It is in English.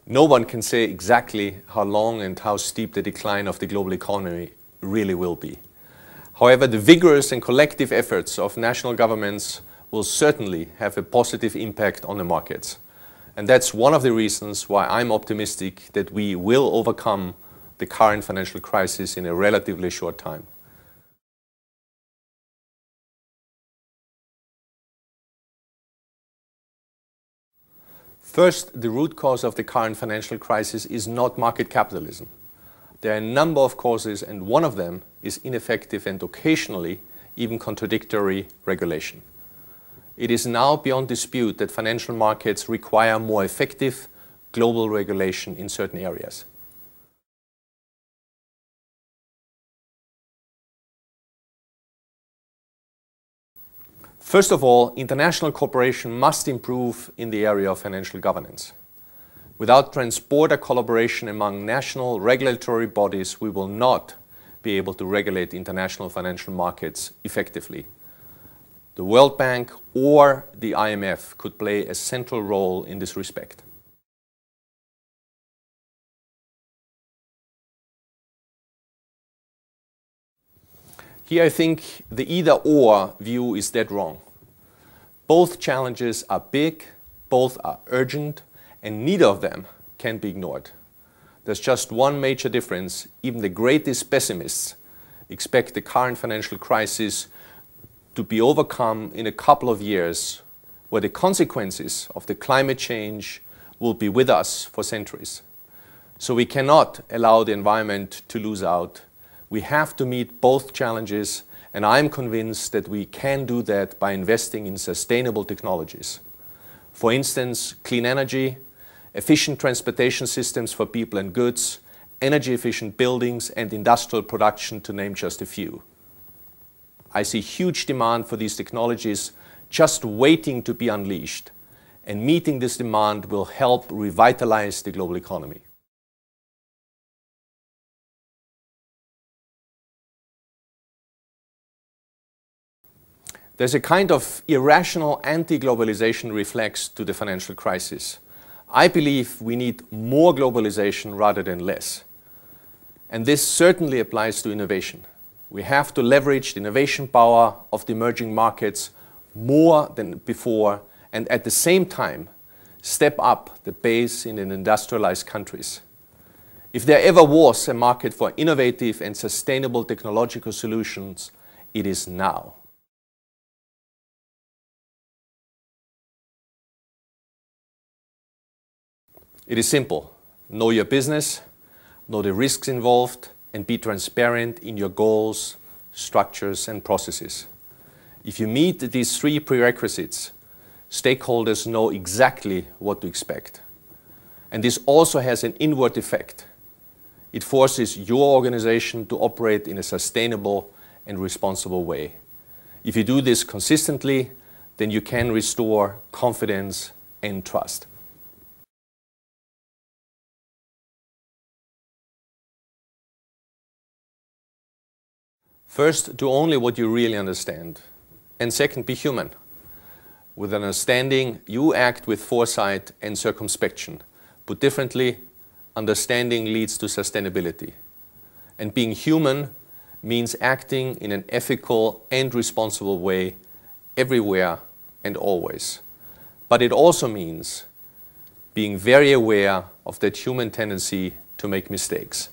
No one can say exactly how long and how steep the decline of the global economy really will be. However, the vigorous and collective efforts of national governments will certainly have a positive impact on the markets. And that's one of the reasons why I'm optimistic that we will overcome the current financial crisis in a relatively short time. First, the root cause of the current financial crisis is not market capitalism. There are a number of causes, and one of them is ineffective and occasionally even contradictory regulation. It is now beyond dispute that financial markets require more effective global regulation in certain areas. First of all, international cooperation must improve in the area of financial governance. Without trans-border collaboration among national regulatory bodies, we will not be able to regulate international financial markets effectively. The World Bank or the IMF could play a central role in this respect. Here I think the either-or view is dead wrong. Both challenges are big, both are urgent, and neither of them can be ignored. There's just one major difference. Even the greatest pessimists expect the current financial crisis to be overcome in a couple of years, where the consequences of the climate change will be with us for centuries. So we cannot allow the environment to lose out. We have to meet both challenges, and I'm convinced that we can do that by investing in sustainable technologies. For instance, clean energy, efficient transportation systems for people and goods, energy-efficient buildings, and industrial production, to name just a few. I see huge demand for these technologies just waiting to be unleashed, and meeting this demand will help revitalize the global economy. There's a kind of irrational anti-globalization reflex to the financial crisis. I believe we need more globalization rather than less. And this certainly applies to innovation. We have to leverage the innovation power of the emerging markets more than before, and at the same time, step up the pace in the industrialized countries. If there ever was a market for innovative and sustainable technological solutions, it is now. It is simple. Know your business, know the risks involved, and be transparent in your goals, structures, and processes. If you meet these three prerequisites, stakeholders know exactly what to expect. And this also has an inward effect. It forces your organization to operate in a sustainable and responsible way. If you do this consistently, then you can restore confidence and trust. First, do only what you really understand. And second, be human. With understanding, you act with foresight and circumspection. Put differently, understanding leads to sustainability. And being human means acting in an ethical and responsible way everywhere and always. But it also means being very aware of that human tendency to make mistakes.